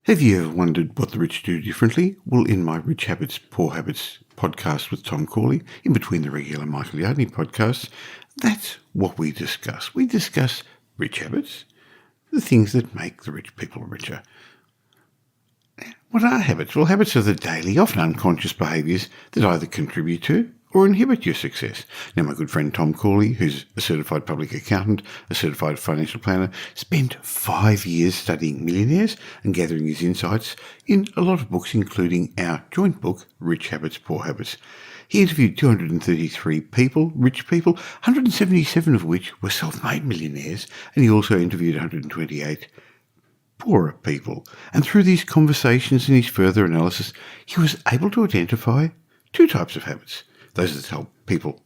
Have you ever wondered what the rich do differently? Well, in my Rich Habits, Poor Habits podcast with Tom Corley, in between the regular Michael Yardney podcasts, that's what we discuss. We discuss rich habits, the things that make the rich people richer. What are habits? Well, habits are the daily, often unconscious behaviours that either contribute to or inhibit your success. Now, my good friend Tom Corley, who's a certified public accountant, a certified financial planner, spent 5 years studying millionaires and gathering his insights in a lot of books, including our joint book, Rich Habits, Poor Habits. He interviewed 233 people, rich people, 177 of which were self-made millionaires, and he also interviewed 128 poorer people. And through these conversations and his further analysis, he was able to identify two types of habits. Those that help people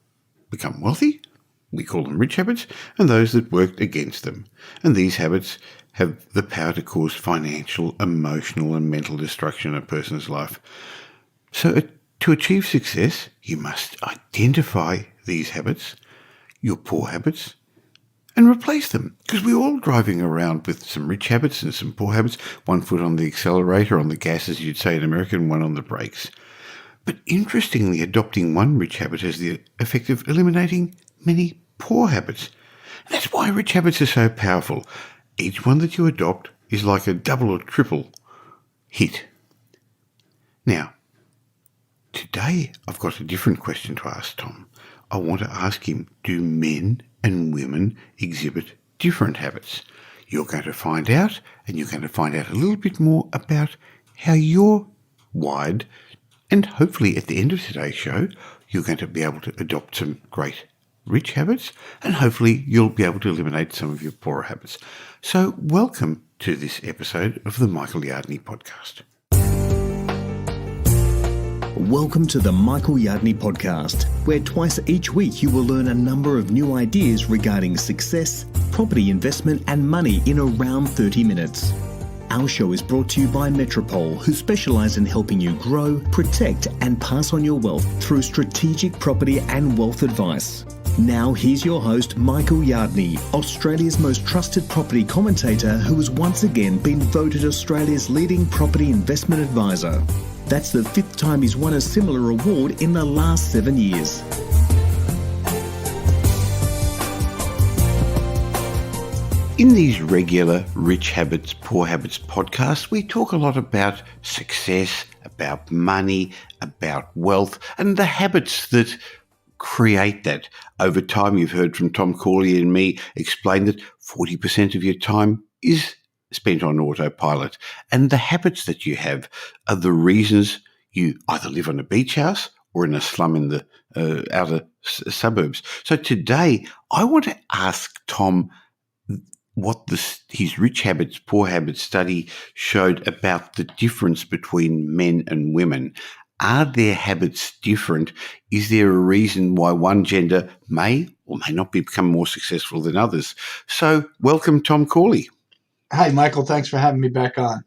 become wealthy, we call them rich habits, and those that work against them. And these habits have the power to cause financial, emotional, and mental destruction in a person's life. So to achieve success, you must identify these habits, your poor habits, and replace them. Because we're all driving around with some rich habits and some poor habits, one foot on the accelerator, on the gas, as you'd say in America, and one on the brakes. But interestingly, adopting one rich habit has the effect of eliminating many poor habits. That's why rich habits are so powerful. Each one that you adopt is like a double or triple hit. Now, today I've got a different question to ask Tom. I want to ask him, do men and women exhibit different habits? You're going to find out, and you're going to find out a little bit more about how you're wired. And hopefully at the end of today's show, you're going to be able to adopt some great rich habits, and hopefully you'll be able to eliminate some of your poorer habits. So welcome to this episode of the Michael Yardney podcast. Welcome to the Michael Yardney podcast, where twice each week you will learn a number of new ideas regarding success, property investment and money in around 30 minutes. Our show is brought to you by Metropole, who specialise in helping you grow, protect and pass on your wealth through strategic property and wealth advice. Now here's your host, Michael Yardney, Australia's most trusted property commentator who has once again been voted Australia's leading property investment advisor. That's the fifth time he's won a similar award in the last 7 years. In these regular Rich Habits, Poor Habits podcasts, we talk a lot about success, about money, about wealth, and the habits that create that. Over time, you've heard from Tom Corley and me explain that 40% of your time is spent on autopilot. And the habits that you have are the reasons you either live on a beach house or in a slum in the outer suburbs. So today, I want to ask Tom what his Rich Habits, Poor Habits study showed about the difference between men and women. Are their habits different? Is there a reason why one gender may or may not become more successful than others? So welcome, Tom Corley. Hi, Michael. Thanks for having me back on.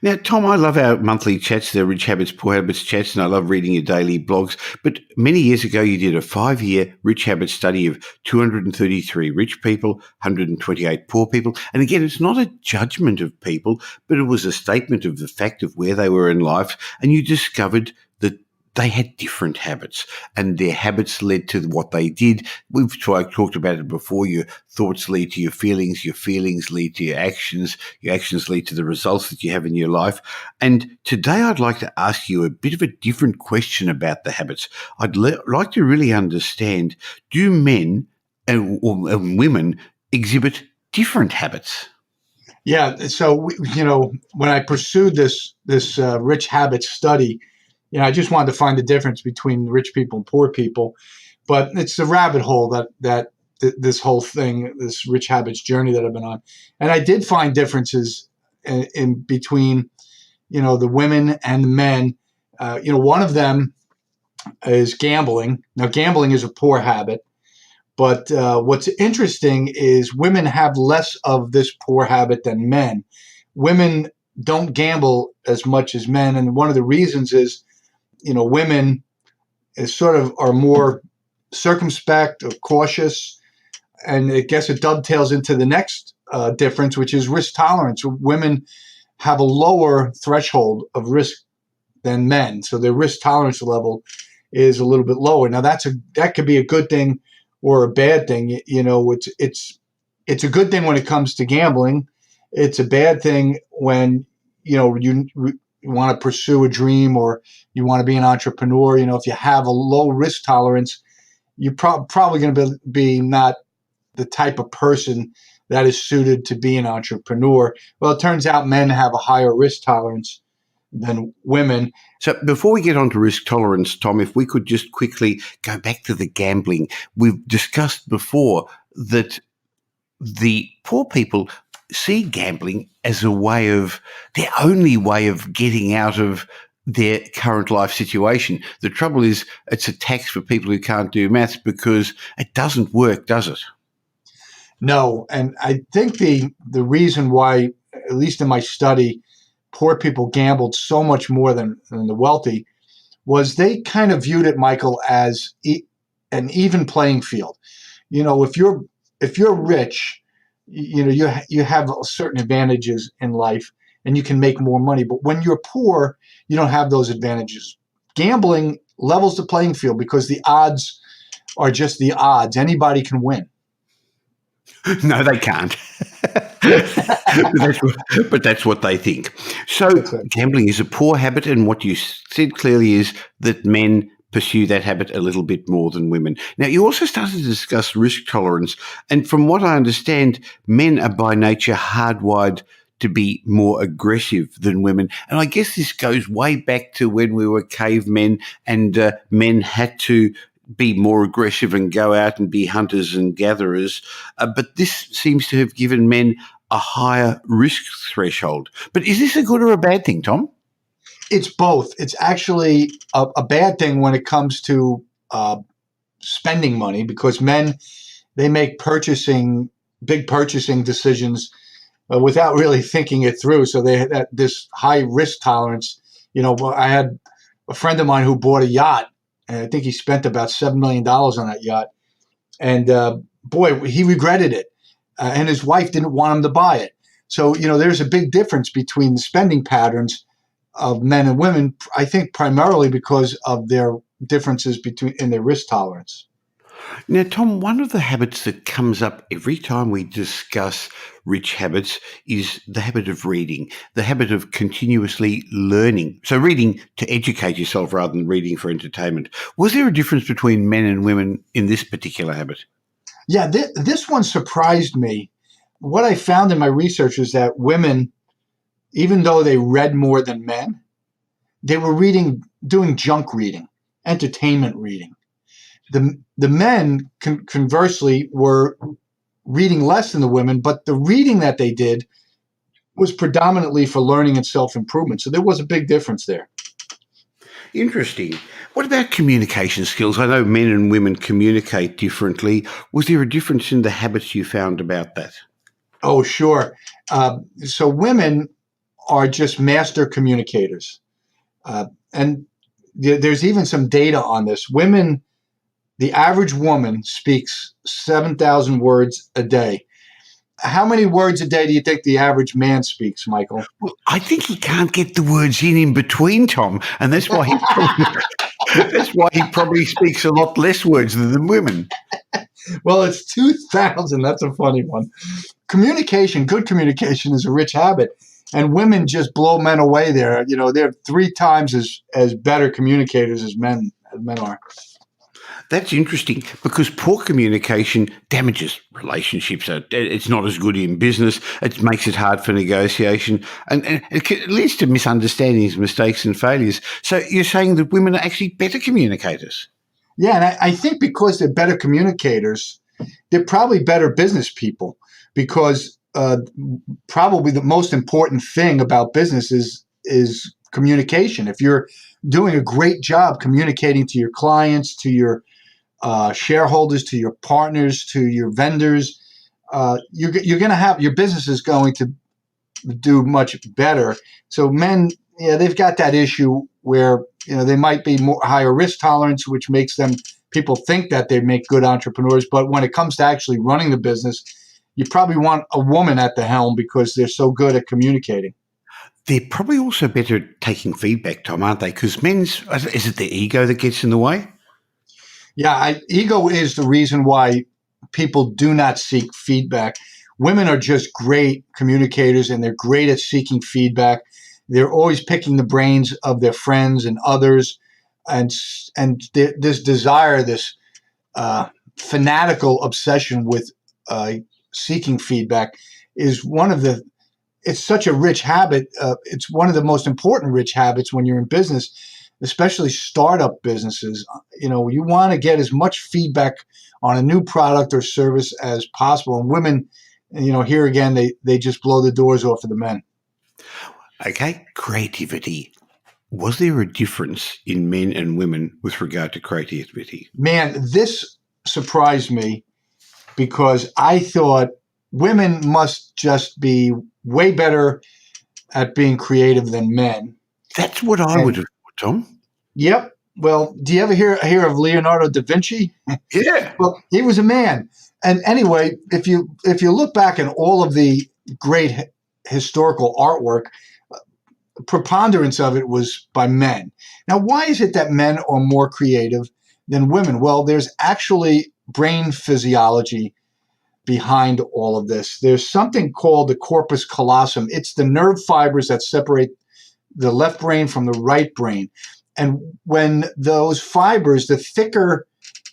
Now, Tom, I love our monthly chats, the Rich Habits, Poor Habits chats, and I love reading your daily blogs. But many years ago, you did a 5-year Rich Habits study of 233 rich people, 128 poor people. And again, it's not a judgment of people, but it was a statement of the fact of where they were in life. And you discovered that they had different habits, and their habits led to what they did. We've talked about it before. Your thoughts lead to your feelings lead to your actions lead to the results that you have in your life. And today I'd like to ask you a bit of a different question about the habits. I'd like to really understand, do men and women exhibit different habits? Yeah, so, when I pursued this rich habits study, I just wanted to find the difference between rich people and poor people. But it's the rabbit hole that this whole thing, this rich habits journey that I've been on. And I did find differences in between, the women and the men. One of them is gambling. Now, gambling is a poor habit. But what's interesting is women have less of this poor habit than men. Women don't gamble as much as men. And one of the reasons is, women are more circumspect or cautious. And I guess it dovetails into the next difference, which is risk tolerance. Women have a lower threshold of risk than men. So their risk tolerance level is a little bit lower. Now that could be a good thing or a bad thing. It's a good thing when it comes to gambling. It's a bad thing when you want to pursue a dream or you want to be an entrepreneur. If you have a low risk tolerance, you're probably going to be not the type of person that is suited to be an entrepreneur. Well, it turns out men have a higher risk tolerance than women. So before we get on to risk tolerance, Tom, if we could just quickly go back to the gambling. We've discussed before that the poor people see gambling as their only way of getting out of their current life situation. The trouble is it's a tax for people who can't do maths because it doesn't work, does it? No, and I think the reason why, at least in my study, poor people gambled so much more than the wealthy was they kind of viewed it, Michael, as an even playing field. If you're rich, you have certain advantages in life and you can make more money. But when you're poor, you don't have those advantages. Gambling levels the playing field because the odds are just the odds. Anybody can win. No, they can't. But that's what they think. So gambling is a poor habit, and what you said clearly is that men pursue that habit a little bit more than women. Now, you also started to discuss risk tolerance, and from what I understand, men are by nature hardwired to be more aggressive than women. And I guess this goes way back to when we were cavemen and men had to be more aggressive and go out and be hunters and gatherers. But this seems to have given men a higher risk threshold. But is this a good or a bad thing, Tom? It's both. It's actually a bad thing when it comes to spending money because men, they make big purchasing decisions without really thinking it through. So they had this high risk tolerance. I had a friend of mine who bought a yacht, and I think he spent about $7 million on that yacht. And boy, he regretted it. And his wife didn't want him to buy it. So, there's a big difference between the spending patterns of men and women, I think primarily because of their differences in their risk tolerance. Now, Tom, one of the habits that comes up every time we discuss rich habits is the habit of reading, the habit of continuously learning. So reading to educate yourself rather than reading for entertainment. Was there a difference between men and women in this particular habit? Yeah, this one surprised me. What I found in my research is that women, even though they read more than men, they were doing junk reading, entertainment reading. The men, conversely, were reading less than the women, but the reading that they did was predominantly for learning and self-improvement. So there was a big difference there. Interesting. What about communication skills? I know men and women communicate differently. Was there a difference in the habits you found about that? Oh, sure. So women are just master communicators. And there's even some data on this. The average woman speaks 7,000 words a day. How many words a day do you think the average man speaks, Michael? Well, I think he can't get the words in between, Tom, and that's why he probably speaks a lot less words than women. Well, it's 2,000. That's a funny one. Good communication is a rich habit, and women just blow men away there. They're 3 times as better communicators as men are. That's interesting because poor communication damages relationships. It's not as good in business. It makes it hard for negotiation and it leads to misunderstandings, mistakes and failures. So you're saying that women are actually better communicators? Yeah, and I think because they're better communicators, they're probably better business people because probably the most important thing about business is communication. If you're doing a great job communicating to your clients, to your shareholders, to your partners, to your vendors, you're going to have your business is going to do much better. So men, they've got that issue where they might be more higher risk tolerance, which makes people think that they make good entrepreneurs. But when it comes to actually running the business, you probably want a woman at the helm because they're so good at communicating. They're probably also better at taking feedback, Tom, aren't they? Because is it the ego that gets in the way? Yeah, ego is the reason why people do not seek feedback. Women are just great communicators and they're great at seeking feedback. They're always picking the brains of their friends and others, and this desire, this fanatical obsession with seeking feedback is one of the. It's such a rich habit. It's one of the most important rich habits when you're in business, especially startup businesses. You know, you want to get as much feedback on a new product or service as possible. And women, you know, here again, they just blow the doors off of the men. Okay, creativity. Was there a difference in men and women with regard to creativity? Man, this surprised me because I thought women must just be way better at being creative than men. That's what I would have thought, Tom. Yep. Well, do you ever hear of Leonardo da Vinci? Yeah. Well, he was a man. And anyway, if you look back at all of the great historical artwork, preponderance of it was by men. Now, why is it that men are more creative than women? Well, there's actually brain physiology behind all of this. There's something called the corpus callosum. It's the nerve fibers that separate the left brain from the right brain. And when those fibers, the thicker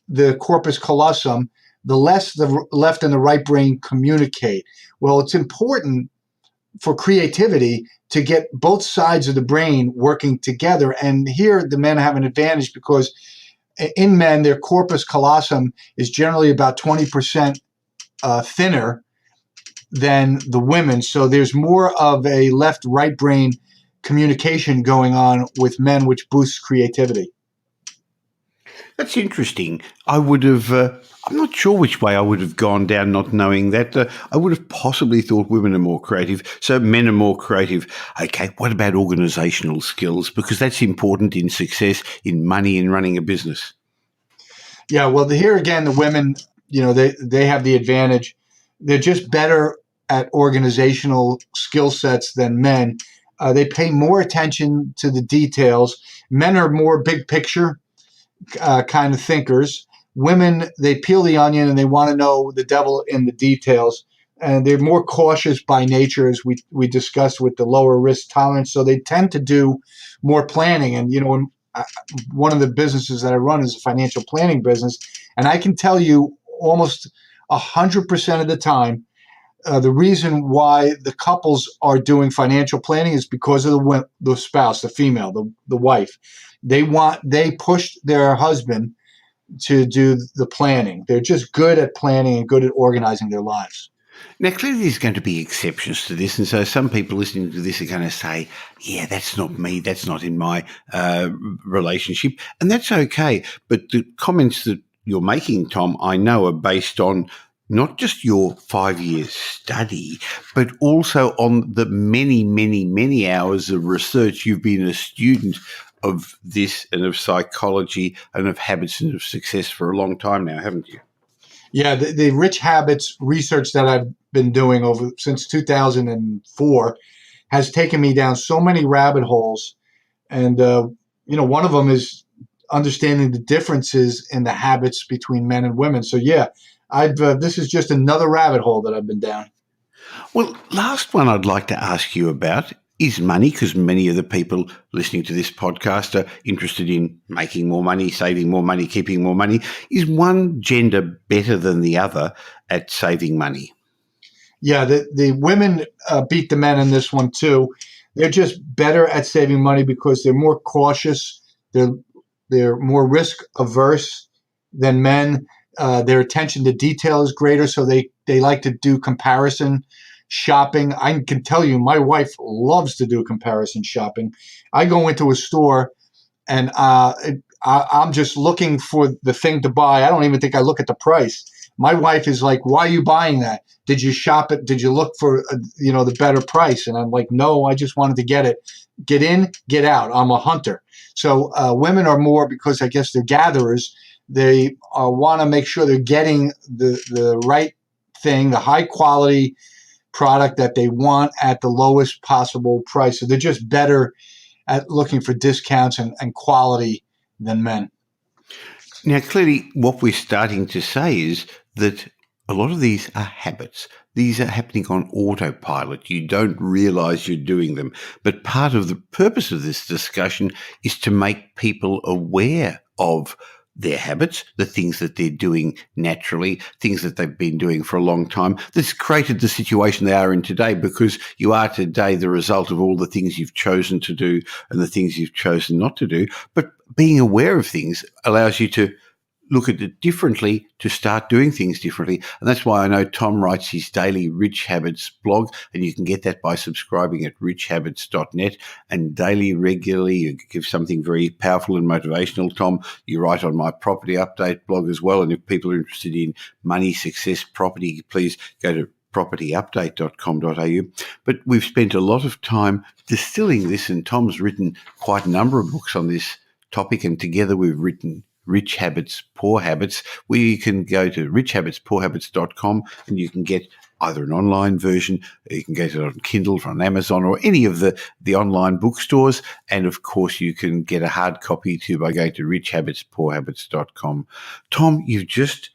the corpus callosum, the less the left and the right brain communicate. Well, it's important for creativity to get both sides of the brain working together. And here the men have an advantage because in men, their corpus callosum is generally about 20% thinner than the women. So there's more of a left-right brain communication going on with men, which boosts creativity. That's interesting. I would have, I'm not sure which way I would have gone down not knowing that. I would have possibly thought women are more creative, so men are more creative. Okay, what about organisational skills? Because that's important in success, in money, in running a business. Yeah, well, here again, the women, you know, they have the advantage. They're just better at organizational skill sets than men. They pay more attention to the details. Men are more big picture kind of thinkers. Women, they peel the onion and they want to know the devil in the details. And they're more cautious by nature, as we discussed with the lower risk tolerance. So they tend to do more planning. And, you know, one of the businesses that I run is a financial planning business. And I can tell you almost 100% of the time, the reason why the couples are doing financial planning is because of the spouse, the female, the wife. They push their husband to do the planning. They're just good at planning and good at organizing their lives. Now, clearly there's going to be exceptions to this, and so some people listening to this are going to say, yeah, that's not me, that's not in my relationship, and that's okay. But the comments that you're making, Tom, I know are based on not just your 5 years study, but also on the many, many, many hours of research. You've been a student of this and of psychology and of habits and of success for a long time now, haven't you? Yeah, the rich habits research that I've been doing since 2004 has taken me down so many rabbit holes. And, you know, one of them is understanding the differences in the habits between men and women. So, yeah, this is just another rabbit hole that I've been down. Well, last one I'd like to ask you about is money, because many of the people listening to this podcast are interested in making more money, saving more money, keeping more money. Is one gender better than the other at saving money? Yeah, the women beat the men in this one too. They're just better at saving money because they're more cautious. They're more risk averse than men. Their attention to detail is greater, so they like to do comparison shopping. I can tell you, my wife loves to do comparison shopping. I go into a store and I'm just looking for the thing to buy. I don't even think I look at the price. My wife is like, "Why are you buying that? Did you shop it? Did you look for the better price?" And I'm like, "No, I just wanted to get it. Get in, get out. I'm a hunter." So women are more, because I guess they're gatherers. They want to make sure they're getting the right thing, the high quality product that they want at the lowest possible price. So they're just better at looking for discounts and quality than men. Now, clearly, what we're starting to say is that a lot of these are habits. These are happening on autopilot. You don't realize you're doing them. But part of the purpose of this discussion is to make people aware of their habits, the things that they're doing naturally, things that they've been doing for a long time. That's created the situation they are in today, because you are today the result of all the things you've chosen to do and the things you've chosen not to do. But being aware of things allows you to look at it differently, to start doing things differently. And that's why I know Tom writes his daily Rich Habits blog, and you can get that by subscribing at richhabits.net. And daily, regularly, you give something very powerful and motivational. Tom, you write on my property update blog as well. And if people are interested in money, success, property, please go to propertyupdate.com.au. But we've spent a lot of time distilling this, and Tom's written quite a number of books on this topic, and together we've written Rich Habits, Poor Habits, where you can go to richhabitspoorhabits.com and you can get either an online version, or you can get it on Kindle, on Amazon, or any of the online bookstores. And of course, you can get a hard copy too by going to richhabitspoorhabits.com. Tom, you've just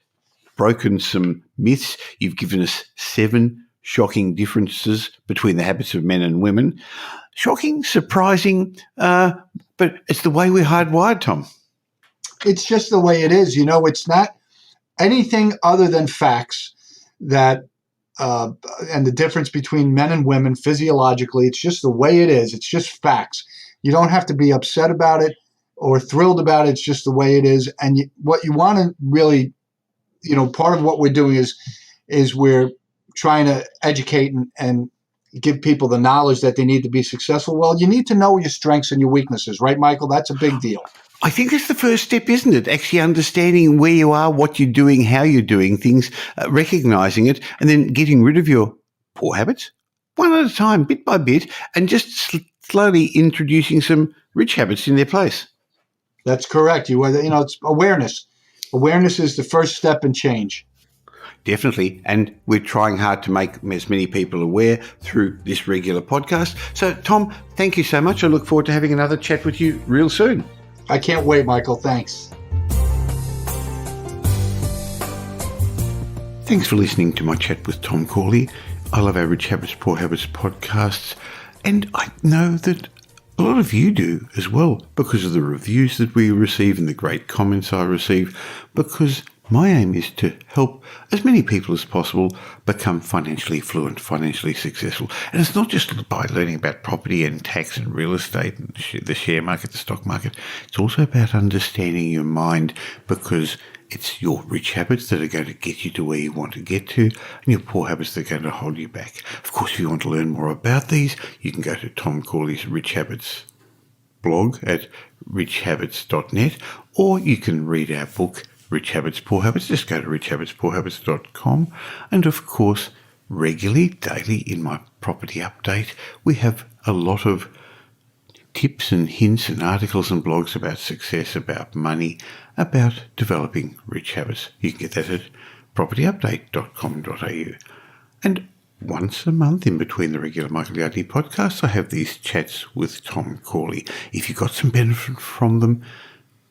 broken some myths. You've given us 7 shocking differences between the habits of men and women. Shocking, surprising, but it's the way we're hardwired, Tom. It's just the way it is. It's not anything other than facts that, and the difference between men and women physiologically. It's just the way it is. It's just facts. You don't have to be upset about it or thrilled about it. It's just the way it is. And what you want to really, part of what we're doing is we're trying to educate and give people the knowledge that they need to be successful. Well, you need to know your strengths and your weaknesses, right, Michael? That's a big deal. I think that's the first step, isn't it? Actually understanding where you are, what you're doing, how you're doing things, recognizing it, and then getting rid of your poor habits one at a time, bit by bit, and just slowly introducing some rich habits in their place. That's correct. It's awareness. Awareness is the first step in change. Definitely. And we're trying hard to make as many people aware through this regular podcast. So, Tom, thank you so much. I look forward to having another chat with you real soon. I can't wait, Michael. Thanks. Thanks for listening to my chat with Tom Corley. I love our Rich Habits, Poor Habits podcasts, and I know that a lot of you do as well, because of the reviews that we receive and the great comments I receive, because my aim is to help as many people as possible become financially fluent, financially successful. And it's not just by learning about property and tax and real estate and the share market, the stock market. It's also about understanding your mind, because it's your rich habits that are going to get you to where you want to get to, and your poor habits that are going to hold you back. Of course, if you want to learn more about these, you can go to Tom Corley's Rich Habits blog at richhabits.net, or you can read our book, Rich Habits, Poor Habits. Just go to richhabitspoorhabits.com. And of course, regularly, daily in my property update, we have a lot of tips and hints and articles and blogs about success, about money, about developing rich habits. You can get that at propertyupdate.com.au. And once a month, in between the regular Michael Yardney podcasts, I have these chats with Tom Corley. If you got some benefit from them,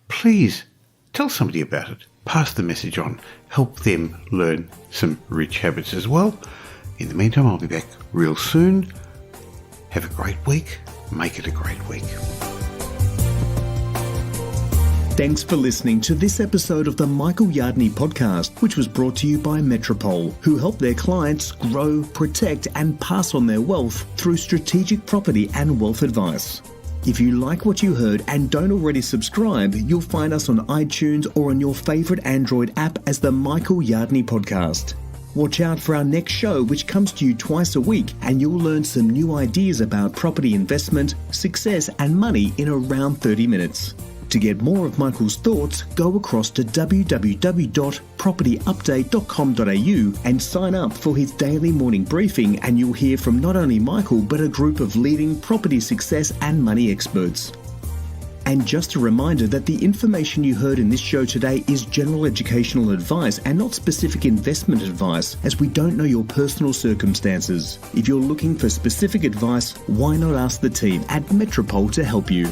please tell somebody about it. Pass the message on. Help them learn some rich habits as well. In the meantime, I'll be back real soon. Have a great week. Make it a great week. Thanks for listening to this episode of the Michael Yardney podcast, which was brought to you by Metropole, who help their clients grow, protect, and pass on their wealth through strategic property and wealth advice. If you like what you heard and don't already subscribe, you'll find us on iTunes or on your favourite Android app as the Michael Yardney Podcast. Watch out for our next show, which comes to you twice a week, and you'll learn some new ideas about property investment, success and money in around 30 minutes. To get more of Michael's thoughts, go across to www.propertyupdate.com.au and sign up for his daily morning briefing, and you'll hear from not only Michael but a group of leading property success and money experts. And just a reminder that the information you heard in this show today is general educational advice and not specific investment advice, as we don't know your personal circumstances. If you're looking for specific advice, why not ask the team at Metropole to help you?